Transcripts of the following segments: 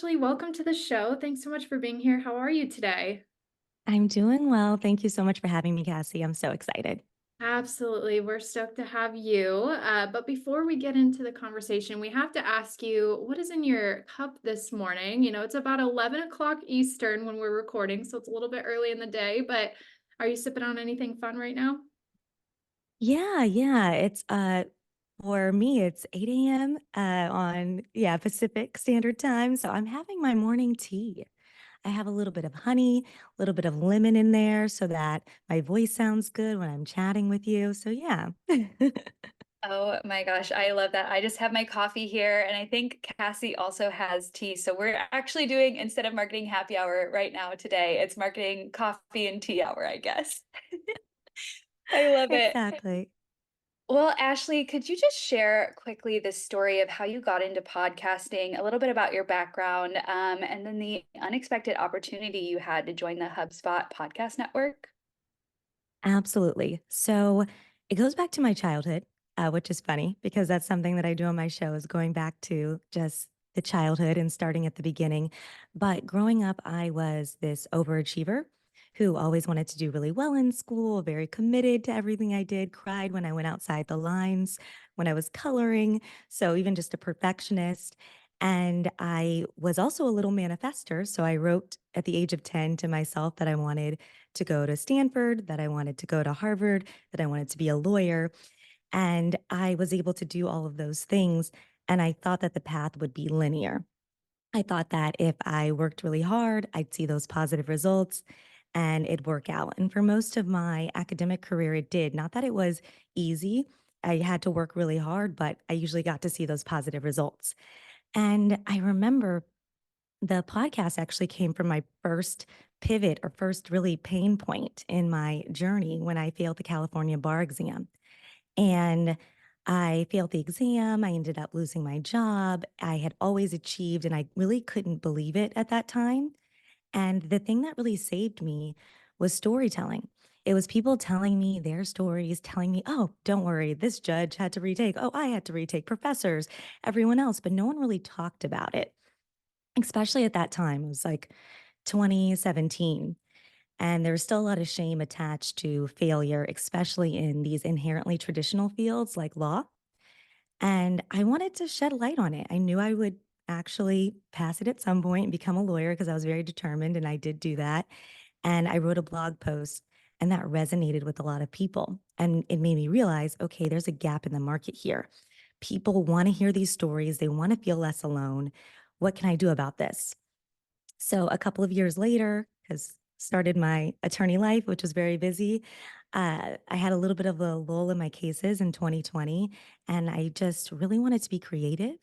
Ashley. Welcome to the show. Thanks so much for being here. How are you today? I'm doing well. Thank you so much for having me, Cassie. I'm so excited. Absolutely. We're stoked to have you. But before we get into the conversation, we have to ask you what is in your cup this morning? It's about 11 o'clock Eastern when we're recording, so it's a little bit early in the day, but are you sipping on anything fun right now? Yeah. It's for me, it's 8 a.m. On Pacific Standard Time. So I'm having my morning tea. I have a little bit of honey, a little bit of lemon in there so that my voice sounds good when I'm chatting with you. So yeah. Oh my gosh, I love that. I just have my coffee here, and I think Cassie also has tea. So we're actually doing, instead of marketing happy hour right now today, it's marketing coffee and tea hour, I guess. I love it. Exactly. Well, Ashley, could you just share quickly the story of how you got into podcasting, a little bit about your background, and then the unexpected opportunity you had to join the HubSpot Podcast Network? Absolutely. So it goes back to my childhood, which is funny because that's something that I do on my show is going back to just the childhood and starting at the beginning. But growing up, I was this overachiever who always wanted to do really well in school, very committed to everything I did, cried when I went outside the lines, when I was coloring. So even just a perfectionist. And I was also a little manifester. So I wrote at the age of 10 to myself that I wanted to go to Stanford, that I wanted to go to Harvard, that I wanted to be a lawyer. And I was able to do all of those things. And I thought that the path would be linear. I thought that if I worked really hard, I'd see those positive results and it'd work out. And for most of my academic career, it did. Not that it was easy. I had to work really hard, but I usually got to see those positive results. And I remember the podcast actually came from my first pivot or first really pain point in my journey when I failed the California bar exam. And I failed the exam. I ended up losing my job. I had always achieved, and I really couldn't believe it at that time. And the thing that really saved me was storytelling. It was people telling me their stories, telling me, oh, don't worry, this judge had to retake. Oh, I had to retake, professors, everyone else, but no one really talked about it, especially at that time. It was like 2017. And there's still a lot of shame attached to failure, especially in these inherently traditional fields like law. And I wanted to shed light on it. I knew I would actually pass it at some point and become a lawyer because I was very determined, and I did do that. And I wrote a blog post, and that resonated with a lot of people. And it made me realize, okay, there's a gap in the market here. People want to hear these stories, they want to feel less alone. What can I do about this? So a couple of years later, has started my attorney life, which was very busy. I had a little bit of a lull in my cases in 2020, and I just really wanted to be creative.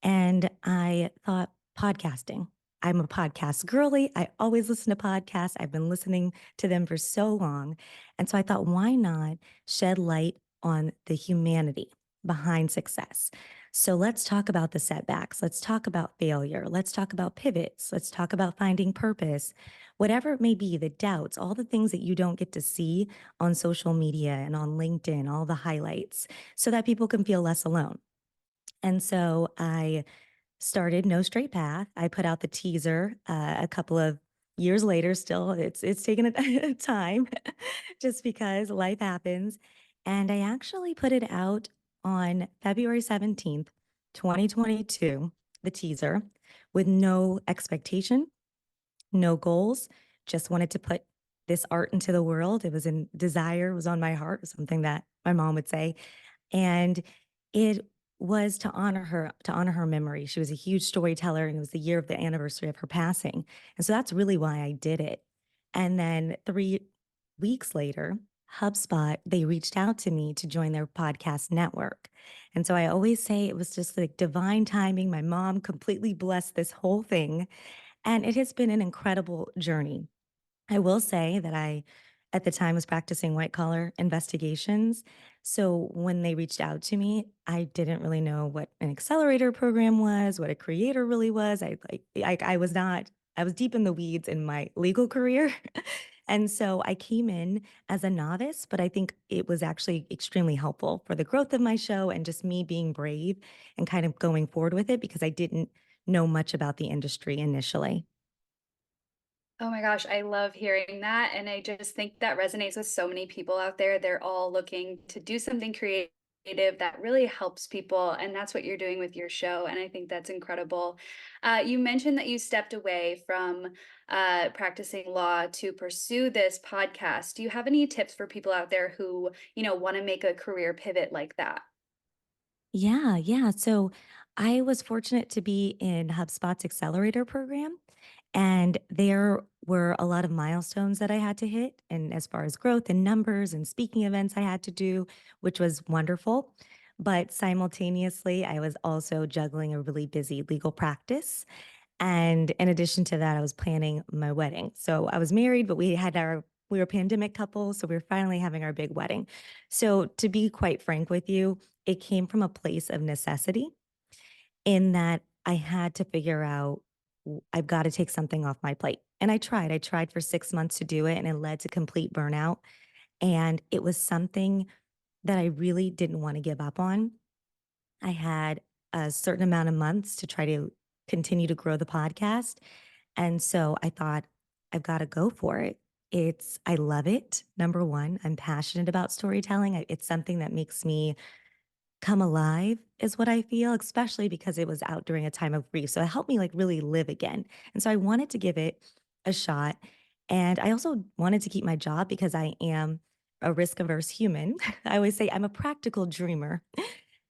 And I thought podcasting. I'm a podcast girly. I always listen to podcasts. I've been listening to them for so long. And so I thought, why not shed light on the humanity behind success? So let's talk about the setbacks. Let's talk about failure. Let's talk about pivots. Let's talk about finding purpose, whatever it may be, the doubts, all the things that you don't get to see on social media and on LinkedIn, all the highlights, so that people can feel less alone. And so I started No Straight Path. I put out the teaser a couple of years later. Still, it's taken a time just because life happens. And I actually put it out on February 17th, 2022, the teaser, with no expectation, no goals, just wanted to put this art into the world. It was a desire, it was on my heart, something that my mom would say. And it was to honor her memory. She was a huge storyteller, and it was the year of the anniversary of her passing. And so that's really why I did it. And then 3 weeks later, HubSpot, they reached out to me to join their podcast network. And so I always say it was just like divine timing. My mom completely blessed this whole thing. And it has been an incredible journey. I will say that I, at the time, was practicing white collar investigations. So when they reached out to me, I didn't really know what an accelerator program was, what a creator really was. I was not, I was deep in the weeds in my legal career. And so I came in as a novice, but I think it was actually extremely helpful for the growth of my show and just me being brave and kind of going forward with it because I didn't know much about the industry initially. Oh my gosh, I love hearing that. And I just think that resonates with so many people out there. They're all looking to do something creative that really helps people. And that's what you're doing with your show. And I think that's incredible. You mentioned that you stepped away from practicing law to pursue this podcast. Do you have any tips for people out there who, want to make a career pivot like that? Yeah, yeah. So I was fortunate to be in HubSpot's accelerator program, and there were a lot of milestones that I had to hit. And as far as growth and numbers and speaking events I had to do, which was wonderful. But simultaneously, I was also juggling a really busy legal practice. And in addition to that, I was planning my wedding. So I was married, but we were a pandemic couple. So we were finally having our big wedding. So to be quite frank with you, it came from a place of necessity in that I had to figure out, I've got to take something off my plate. And I tried for 6 months to do it, and it led to complete burnout. And it was something that I really didn't want to give up on. I had a certain amount of months to try to continue to grow the podcast. And so I thought, I've got to go for it. I love it. Number one, I'm passionate about storytelling. It's something that makes me come alive, is what I feel, especially because it was out during a time of grief. So it helped me like really live again. And so I wanted to give it a shot. And I also wanted to keep my job because I am a risk averse human. I always say I'm a practical dreamer.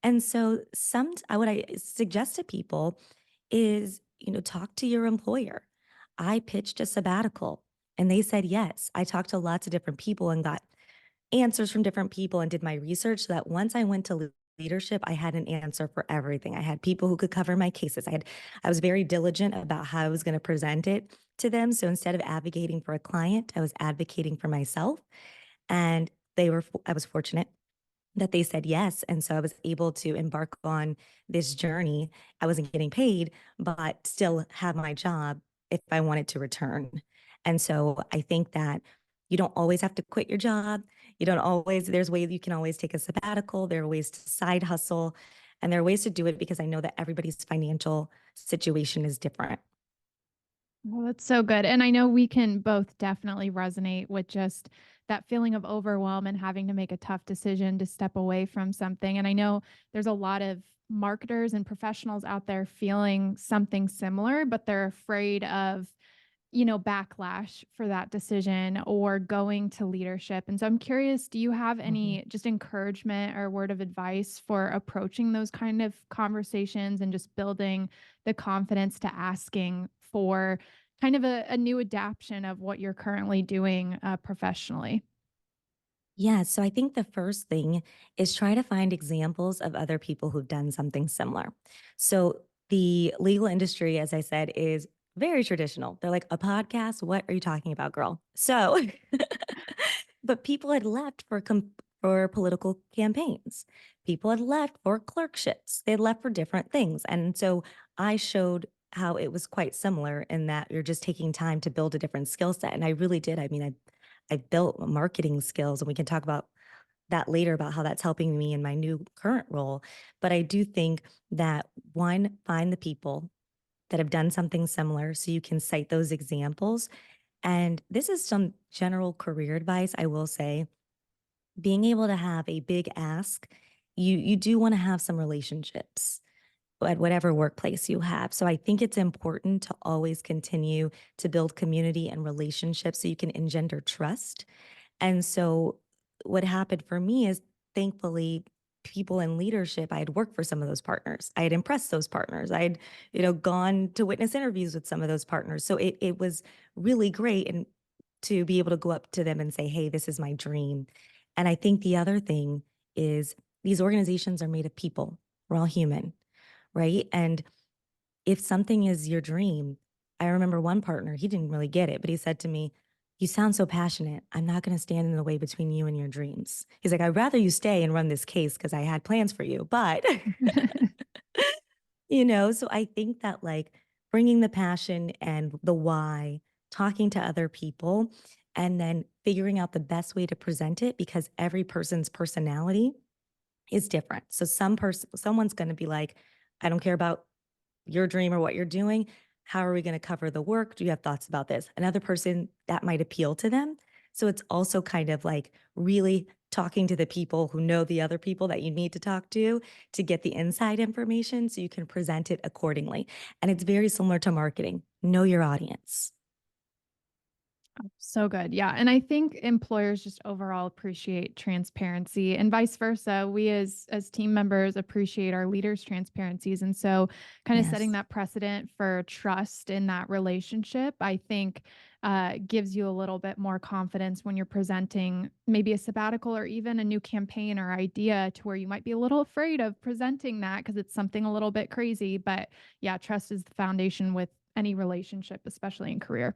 And so what I suggest to people is, talk to your employer. I pitched a sabbatical and they said yes. I talked to lots of different people and got answers from different people and did my research so that once I went to leadership, I had an answer for everything. I had people who could cover my cases. I was very diligent about how I was going to present it to them. So instead of advocating for a client, I was advocating for myself. And I was fortunate that they said yes. And so I was able to embark on this journey. I wasn't getting paid, but still have my job if I wanted to return. And so I think that you don't always have to quit your job. There's ways you can always take a sabbatical. There are ways to side hustle, and there are ways to do it because I know that everybody's financial situation is different. Well, that's so good. And I know we can both definitely resonate with just that feeling of overwhelm and having to make a tough decision to step away from something. And I know there's a lot of marketers and professionals out there feeling something similar, but they're afraid of backlash for that decision or going to leadership. And so I'm curious, do you have Mhm. any just encouragement or word of advice for approaching those kind of conversations and just building the confidence to asking for kind of a new adaptation of what you're currently doing professionally? Yeah, so I think the first thing is try to find examples of other people who've done something similar. So the legal industry, as I said, is very traditional. They're like, a podcast? What are you talking about, girl? So, but people had left for political campaigns. People had left for clerkships. They had left for different things. And so I showed how it was quite similar in that you're just taking time to build a different skill set. And I really did. I mean, I built marketing skills, and we can talk about that later about how that's helping me in my new current role. But I do think that one, find the people that have done something similar so you can cite those examples. And this is some general career advice, I will say. Being able to have a big ask, you do want to have some relationships at whatever workplace you have. So I think it's important to always continue to build community and relationships so you can engender trust. And so what happened for me is, thankfully, people in leadership, I had worked for some of those partners. I had impressed those partners. I had, gone to witness interviews with some of those partners. So it was really great, and to be able to go up to them and say, hey, this is my dream. And I think the other thing is, these organizations are made of people. We're all human, right? And if something is your dream, I remember one partner, he didn't really get it, but he said to me, you sound so passionate. I'm not going to stand in the way between you and your dreams. He's like, I'd rather you stay and run this case because I had plans for you. But, so I think that like bringing the passion and the why, talking to other people, and then figuring out the best way to present it, because every person's personality is different. So someone's going to be like, I don't care about your dream or what you're doing. How are we going to cover the work? Do you have thoughts about this? Another person that might appeal to them. So it's also kind of like really talking to the people who know the other people that you need to get the inside information so you can present it accordingly. And it's very similar to marketing. Know your audience. So good. Yeah. And I think employers just overall appreciate transparency and vice versa. We as team members appreciate our leaders' transparencies. And so kind of setting Yes. that precedent for trust in that relationship, I think gives you a little bit more confidence when you're presenting maybe a sabbatical or even a new campaign or idea to where you might be a little afraid of presenting that because it's something a little bit crazy. But yeah, trust is the foundation with any relationship, especially in career.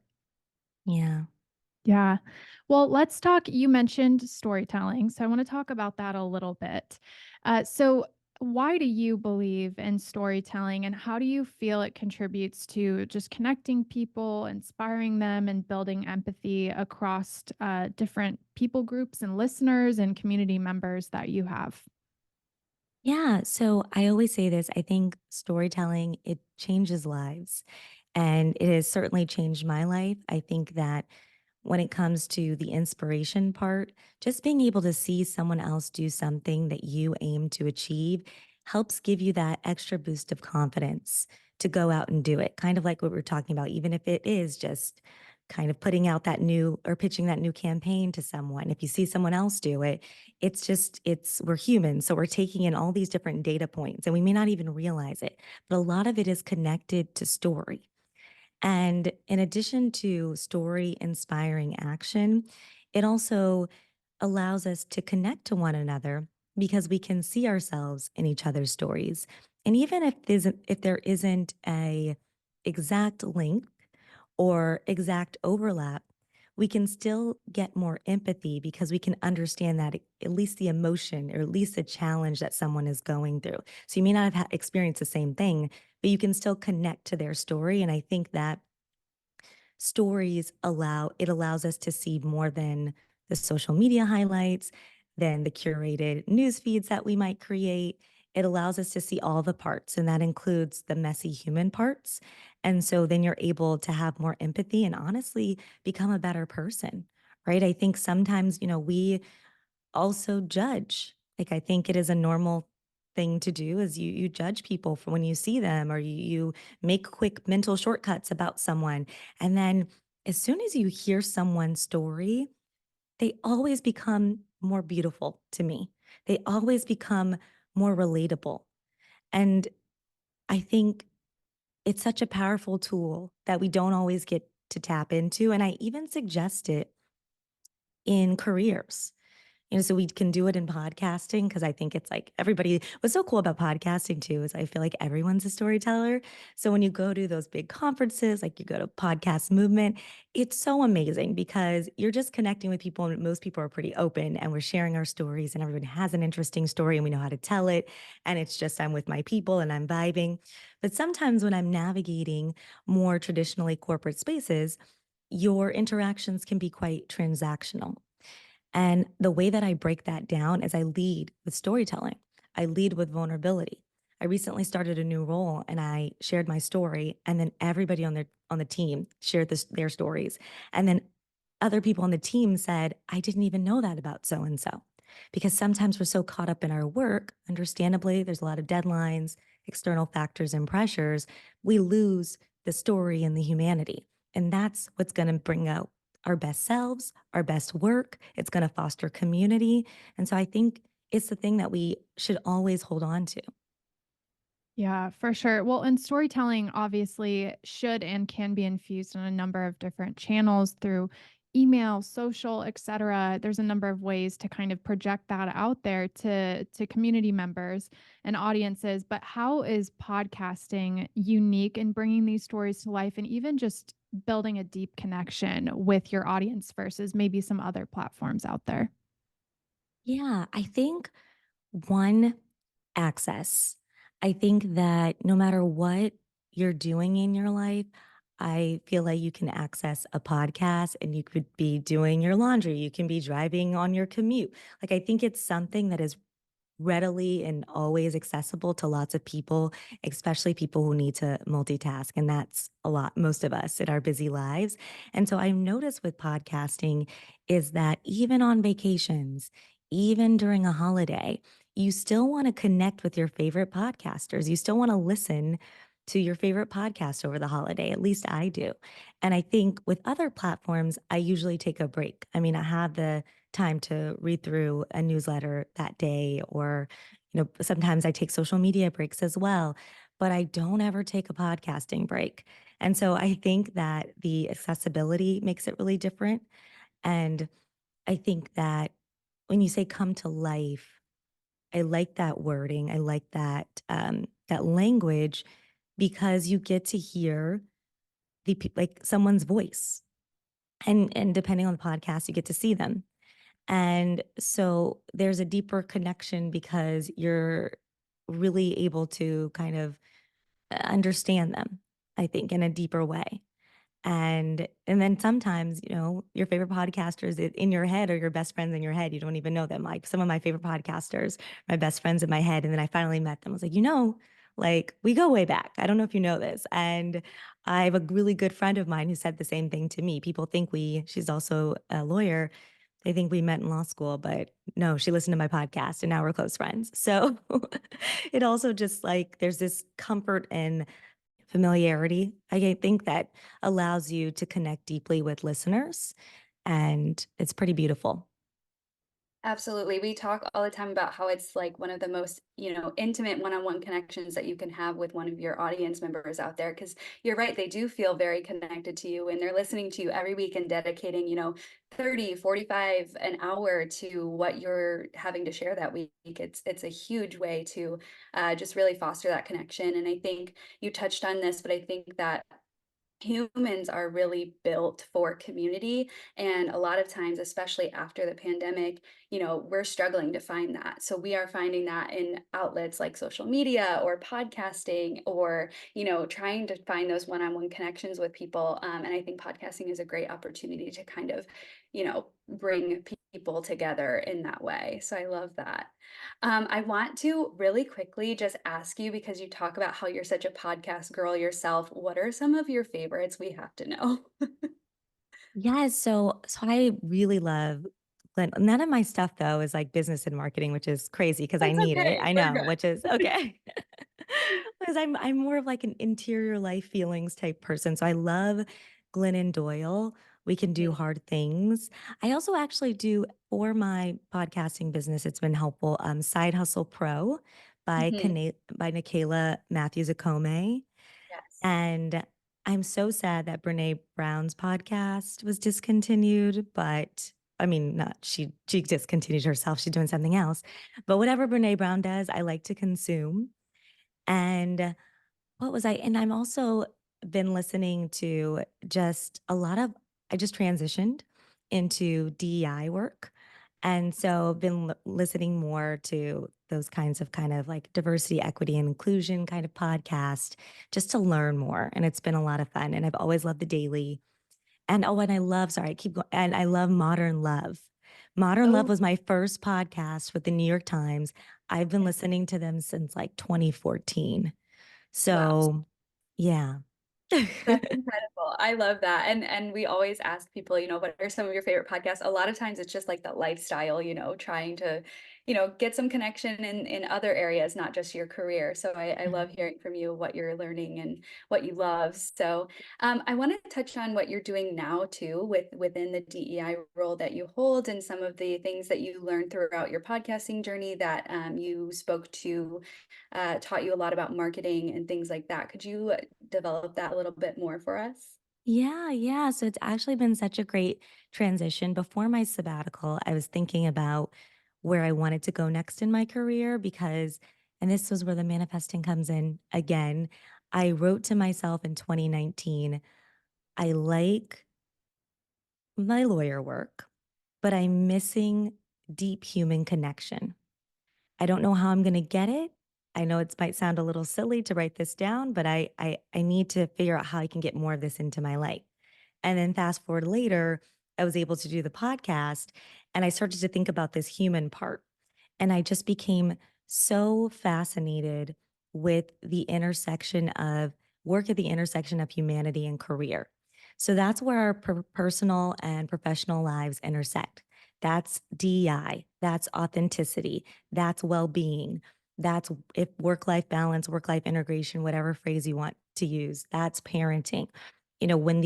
Yeah. Yeah. Well, let's talk. You mentioned storytelling. So I want to talk about that a little bit. So, why do you believe in storytelling and how do you feel it contributes to just connecting people, inspiring them, and building empathy across different people groups and listeners and community members that you have? Yeah. So I always say this. I think storytelling, it changes lives. And it has certainly changed my life. I think that when it comes to the inspiration part, just being able to see someone else do something that you aim to achieve helps give you that extra boost of confidence to go out and do it. Kind of like what we are talking about, even if it is just kind of putting out that new or pitching that new campaign to someone. If you see someone else do it, we're human. So we're taking in all these different data points and we may not even realize it, but a lot of it is connected to story. And in addition to story inspiring action, it also allows us to connect to one another because we can see ourselves in each other's stories. And even if there isn't a exact link or exact overlap, we can still get more empathy because we can understand that at least the emotion or at least the challenge that someone is going through. So you may not have experienced the same thing, but you can still connect to their story. And I think that allows us to see more than the social media highlights, than the curated news feeds that we might create. It allows us to see all the parts, and that includes the messy human parts. And so then you're able to have more empathy and honestly become a better person, right? I think sometimes, we also judge. Like I think it is a normal thing to do is you judge people for when you see them or you make quick mental shortcuts about someone. And then as soon as you hear someone's story, they always become more beautiful to me. They always become more relatable. And I think it's such a powerful tool that we don't always get to tap into. And I even suggest it in careers. So we can do it in podcasting because I think it's like everybody. What's so cool about podcasting too is I feel like everyone's a storyteller. So when you go to those big conferences, like you go to Podcast Movement, it's so amazing because you're just connecting with people and most people are pretty open and we're sharing our stories and everyone has an interesting story and we know how to tell it. And it's just I'm with my people and I'm vibing. But sometimes when I'm navigating more traditionally corporate spaces, your interactions can be quite transactional. And the way that I break that down is I lead with storytelling. I lead with vulnerability. I recently started a new role and I shared my story and then everybody on the team shared their stories. And then other people on the team said, "I didn't even know that about so and so." Because sometimes we're so caught up in our work, understandably, there's a lot of deadlines, external factors and pressures, we lose the story and the humanity. And that's what's going to bring out our best selves, our best work. It's going to foster community. And so I think it's the thing that we should always hold on to. Yeah, for sure. Well, and storytelling obviously should and can be infused in a number of different channels through email, social, etc. There's a number of ways to kind of project that out there to community members and audiences. But how is podcasting unique in bringing these stories to life and even just building a deep connection with your audience versus maybe some other platforms out there? Yeah, I think one, access. I think that no matter what you're doing in your life, I feel like you can access a podcast and you could be doing your laundry. You can be driving on your commute. Like, I think it's something that is readily and always accessible to lots of people, especially people who need to multitask. And that's a lot, most of us in our busy lives. And so I noticed with podcasting is that even on vacations, even during a holiday, you still want to connect with your favorite podcasters. You still want to listen to your favorite podcast over the holiday. At least I do. And I think with other platforms, I usually take a break. I mean, I have the time to read through a newsletter that day, or, sometimes I take social media breaks as well, but I don't ever take a podcasting break. And so I think that the accessibility makes it really different. And I think that when you say come to life, I like that wording. I like that language because you get to hear like someone's voice, and depending on the podcast, you get to see them. And so there's a deeper connection because you're really able to kind of understand them, I think, in a deeper way. And then sometimes, your favorite podcasters in your head are your best friends in your head. You don't even know them. Like some of my favorite podcasters, my best friends in my head. And then I finally met them. I was like, like we go way back. I don't know if you know this. And I have a really good friend of mine who said the same thing to me. People think she's also a lawyer. They think we met in law school, but no, she listened to my podcast and now we're close friends. So it also just like there's this comfort and familiarity, I think, that allows you to connect deeply with listeners. And it's pretty beautiful. Absolutely. We talk all the time about how it's like one of the most, intimate one-on-one connections that you can have with one of your audience members out there. Because you're right, they do feel very connected to you and they're listening to you every week and dedicating, 30, 45, an hour to what you're having to share that week. It's a huge way to just really foster that connection. And I think you touched on this, but I think that humans are really built for community, and a lot of times, especially after the pandemic, we're struggling to find that. So we are finding that in outlets like social media or podcasting, or trying to find those one-on-one connections with people. And I think podcasting is a great opportunity to kind of bring people together in that way. So I love that. I want to really quickly just ask you, because you talk about how you're such a podcast girl yourself, what are some of your favorites? We have to know. Yeah, so I really love Glenn. None of my stuff though is like business and marketing, which is crazy because I That's need it. okay. I We're know, which is good. okay. Because I'm more of like an interior life feelings type person. So I love Glennon Doyle. We Can Do Hard Things. I also actually do for my podcasting business. It's been helpful. Side Hustle Pro by Mhm. by Nikayla Matthews Akome. Yes. And I'm so sad that Brene Brown's podcast was discontinued, but I mean, not she discontinued herself. She's doing something else. But whatever Brene Brown does, I like to consume. And what was I? And I'm also been listening to just a lot of, I just transitioned into DEI work. And so been listening more to those kinds of kind of like diversity, equity, and inclusion kind of podcast just to learn more. And it's been a lot of fun. And I've always loved the daily. And oh, and I love, sorry, I keep going. And I love Modern Love. Modern Love Oh, was my first podcast with the New York Times. I've been yeah. listening to them since like 2014. Wow. So, yeah. That's incredible. I love that. And we always ask people, what are some of your favorite podcasts? A lot of times it's just like the lifestyle, trying to, get some connection in other areas, not just your career. So I love hearing from you what you're learning and what you love. So I want to touch on what you're doing now too, within the DEI role that you hold, and some of the things that you learned throughout your podcasting journey that you spoke to, taught you a lot about marketing and things like that. Could you develop that a little bit more for us? Yeah, yeah. So it's actually been such a great transition. Before my sabbatical, I was thinking about where I wanted to go next in my career because, and this was where the manifesting comes in again. I wrote to myself in 2019, I like my lawyer work, but I'm missing deep human connection. I don't know how I'm going to get it. I know it might sound a little silly to write this down, but I need to figure out how I can get more of this into my life. And then fast forward later, I was able to do the podcast and I started to think about this human part. And I just became so fascinated with the intersection of work at the intersection of humanity and career. So that's where our personal and professional lives intersect. That's DEI, that's authenticity, that's well being, that's if work life balance, work life integration, whatever phrase you want to use, that's parenting. When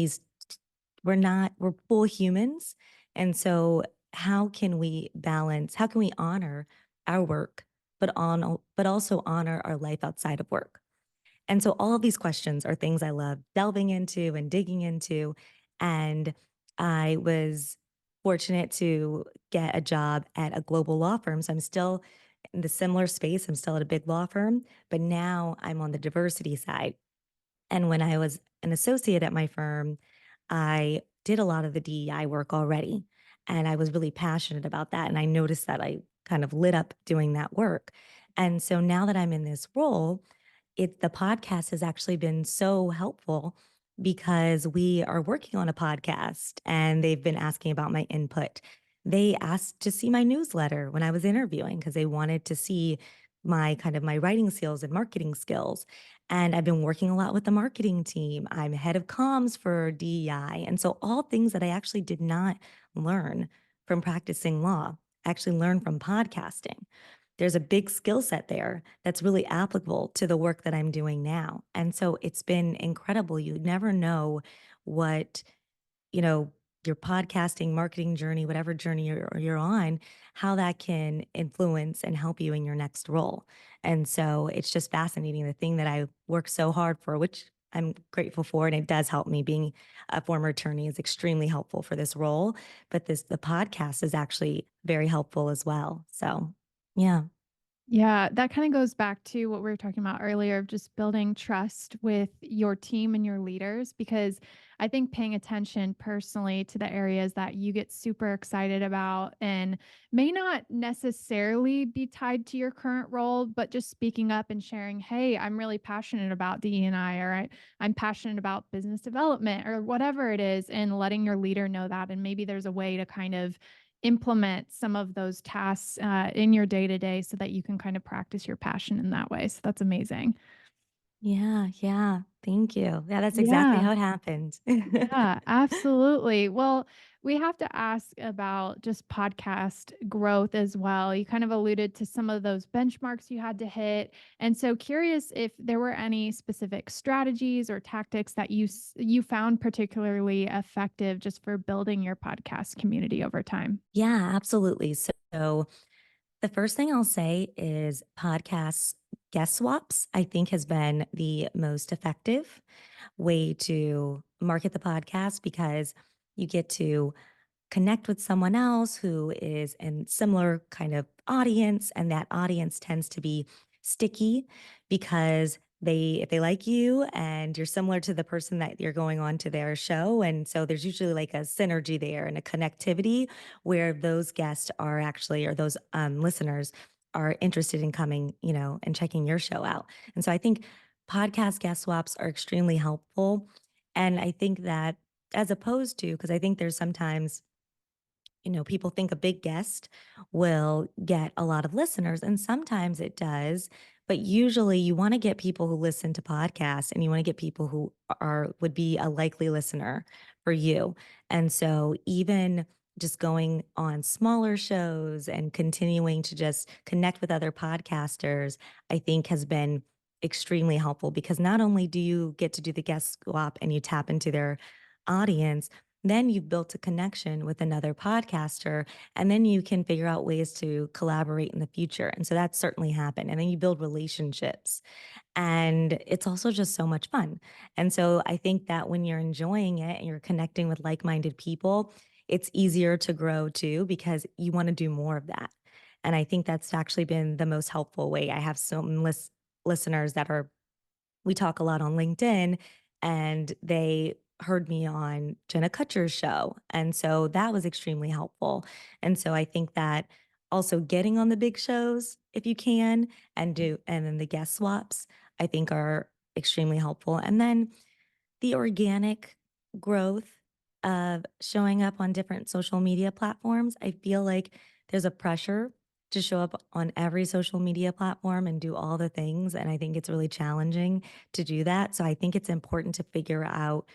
we're full humans. And so how can we balance, how can we honor our work, but also honor our life outside of work? And so all of these questions are things I love delving into and digging into. And I was fortunate to get a job at a global law firm. So I'm still in the similar space. I'm still at a big law firm, but now I'm on the diversity side. And when I was an associate at my firm, I did a lot of the DEI work already. And I was really passionate about that. And I noticed that I kind of lit up doing that work. And so now that I'm in this role, the podcast has actually been so helpful because we are working on a podcast and they've been asking about my input. They asked to see my newsletter when I was interviewing because they wanted to see my writing skills and marketing skills. And I've been working a lot with the marketing team. I'm head of comms for DEI. And so all things that I actually did not learn from practicing law, I actually learned from podcasting. There's a big skill set there that's really applicable to the work that I'm doing now. And so it's been incredible. You never know what, you know, your podcasting marketing journey, whatever journey you're on, how that can influence and help you in your next role. And so it's just fascinating. The thing that I worked so hard for, which I'm grateful for, and it does help me being a former attorney is extremely helpful for this role. But the podcast is actually very helpful as well. So yeah. Yeah, that kind of goes back to what we were talking about earlier of just building trust with your team and your leaders, because I think paying attention personally to the areas that you get super excited about and may not necessarily be tied to your current role, but just speaking up and sharing, hey, I'm really passionate about DE&I, or I'm passionate about business development or whatever it is, and letting your leader know that. And maybe there's a way to kind of implement some of those tasks in your day to day so that you can kind of practice your passion in that way. So that's amazing. Yeah, yeah. Thank you. Yeah, that's exactly Yeah. how it happened. Yeah, absolutely. Well, we have to ask about just podcast growth as well. You kind of alluded to some of those benchmarks you had to hit. And so curious if there were any specific strategies or tactics that you found particularly effective just for building your podcast community over time. Yeah, absolutely. So the first thing I'll say is podcasts guest swaps, I think has been the most effective way to market the podcast because you get to connect with someone else who is in similar kind of audience, and that audience tends to be sticky because if they like you and you're similar to the person that you're going on to their show, and so there's usually like a synergy there and a connectivity where those guests are actually, or those listeners are interested in coming, and checking your show out. And so I think podcast guest swaps are extremely helpful. And I think that, as opposed to, because I think there's sometimes, people think a big guest will get a lot of listeners, and sometimes it does. But usually you want to get people who listen to podcasts, and you want to get people who would be a likely listener for you. And so even just going on smaller shows and continuing to just connect with other podcasters, I think has been extremely helpful, because not only do you get to do the guest swap and you tap into their audience, then you've built a connection with another podcaster, and then you can figure out ways to collaborate in the future. And so that's certainly happened. And then you build relationships, and it's also just so much fun. And so I think that when you're enjoying it and you're connecting with like-minded people, it's easier to grow too, because you want to do more of that. And I think that's actually been the most helpful way. I have some listeners that we talk a lot on LinkedIn, and they heard me on Jenna Kutcher's show. And so that was extremely helpful. And so I think that also getting on the big shows, if you can, and then the guest swaps, I think are extremely helpful. And then the organic growth of showing up on different social media platforms, I feel like there's a pressure to show up on every social media platform and do all the things. And I think it's really challenging to do that. So I think it's important to figure out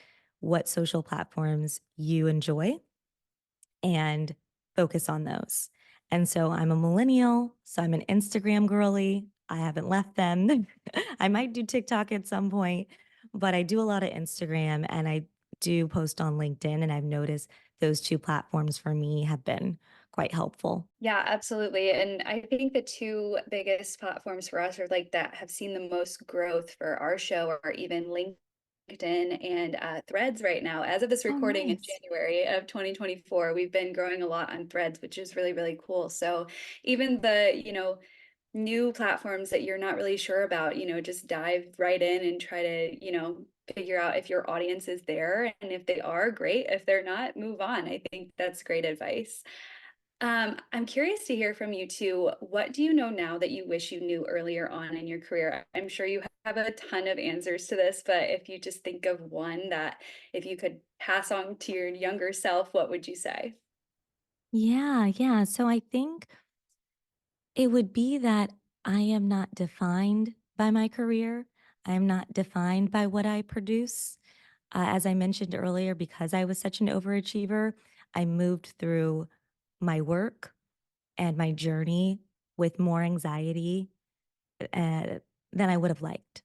what social platforms you enjoy and focus on those. And so I'm a millennial, so I'm an Instagram girly. I haven't left them. I might do TikTok at some point, but I do a lot of Instagram and I do post on LinkedIn. And I've noticed those two platforms for me have been quite helpful. Yeah, absolutely. And I think the two biggest platforms for us are like that have seen the most growth for our show are even LinkedIn and Threads right now. As of this Oh, recording in nice. January of 2024, we've been growing a lot on Threads, which is really, really cool. So even the, new platforms that you're not really sure about, just dive right in and try to, figure out if your audience is there. And if they are, great. If they're not, move on. I think that's great advice. I'm curious to hear from you too. What do you know now that you wish you knew earlier on in your career? I'm sure you have a ton of answers to this, but if you just think of one that if you could pass on to your younger self, what would you say? Yeah, yeah. So I think it would be that I am not defined by my career. I am not defined by what I produce. As I mentioned earlier, because I was such an overachiever, I moved through my work and my journey with more anxiety than I would have liked.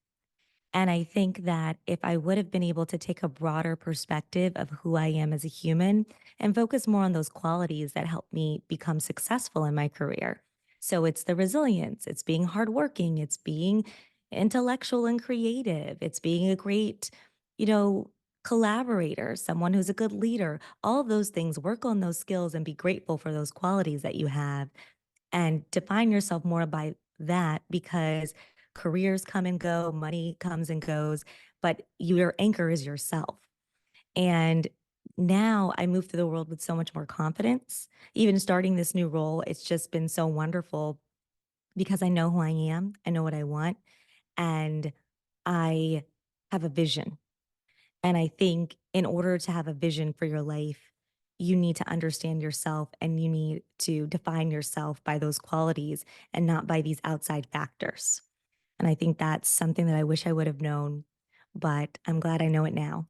And I think that if I would have been able to take a broader perspective of who I am as a human and focus more on those qualities that help me become successful in my career. So it's the resilience, it's being hardworking, it's being intellectual and creative, it's being a great, you know, collaborator, someone who's a good leader. All of those things, work on those skills and be grateful for those qualities that you have and define yourself more by that because careers come and go, money comes and goes, but your anchor is yourself. And now I move through the world with so much more confidence. Even starting this new role, it's just been so wonderful because I know who I am, I know what I want, and I have a vision. And I think in order to have a vision for your life, you need to understand yourself and you need to define yourself by those qualities and not by these outside factors. And I think that's something that I wish I would have known, but I'm glad I know it now.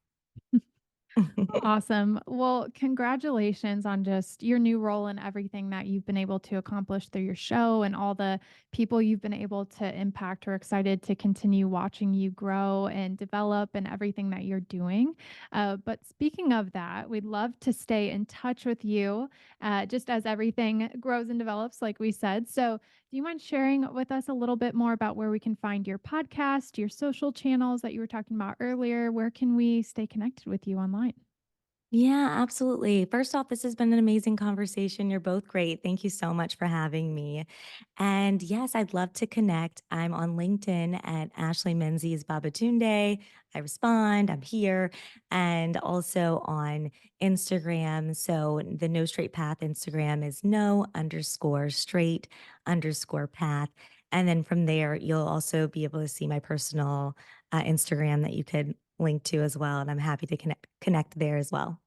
Awesome. Well, congratulations on just your new role and everything that you've been able to accomplish through your show and all the people you've been able to impact. We're excited to continue watching you grow and develop and everything that you're doing. But speaking of that, we'd love to stay in touch with you just as everything grows and develops, like we said. So, do you mind sharing with us a little bit more about where we can find your podcast, your social channels that you were talking about earlier? Where can we stay connected with you online? Yeah, absolutely. First off, this has been an amazing conversation. You're both great. Thank you so much for having me. And yes, I'd love to connect. I'm on LinkedIn at Ashley Menzies Babatunde. I respond, I'm here, and also on Instagram. So the No Straight Path Instagram is no_straight_path. And then from there, you'll also be able to see my personal Instagram that you could link to as well. And I'm happy to connect there as well.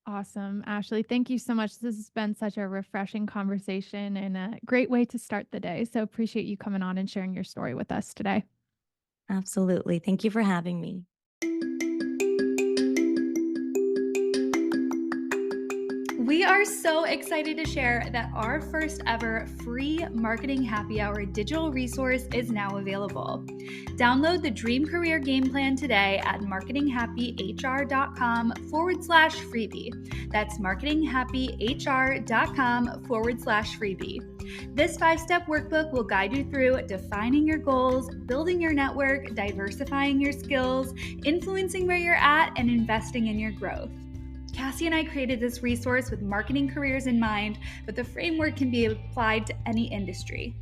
Awesome. Ashley, thank you so much. This has been such a refreshing conversation and a great way to start the day. So appreciate you coming on and sharing your story with us today. Absolutely. Thank you for having me. We are so excited to share that our first ever free marketing happy hour digital resource is now available. Download the Dream Career Game Plan today at marketinghappyhr.com/freebie. That's marketinghappyhr.com/freebie. This 5-step workbook will guide you through defining your goals, building your network, diversifying your skills, influencing where you're at, and investing in your growth. Cassie and I created this resource with marketing careers in mind, but the framework can be applied to any industry.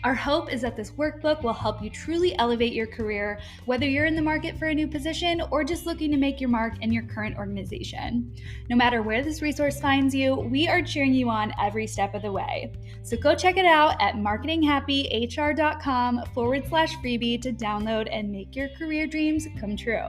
Our hope is that this workbook will help you truly elevate your career, whether you're in the market for a new position or just looking to make your mark in your current organization. No matter where this resource finds you, we are cheering you on every step of the way. So go check it out at marketinghappyhr.com/freebie to download and make your career dreams come true.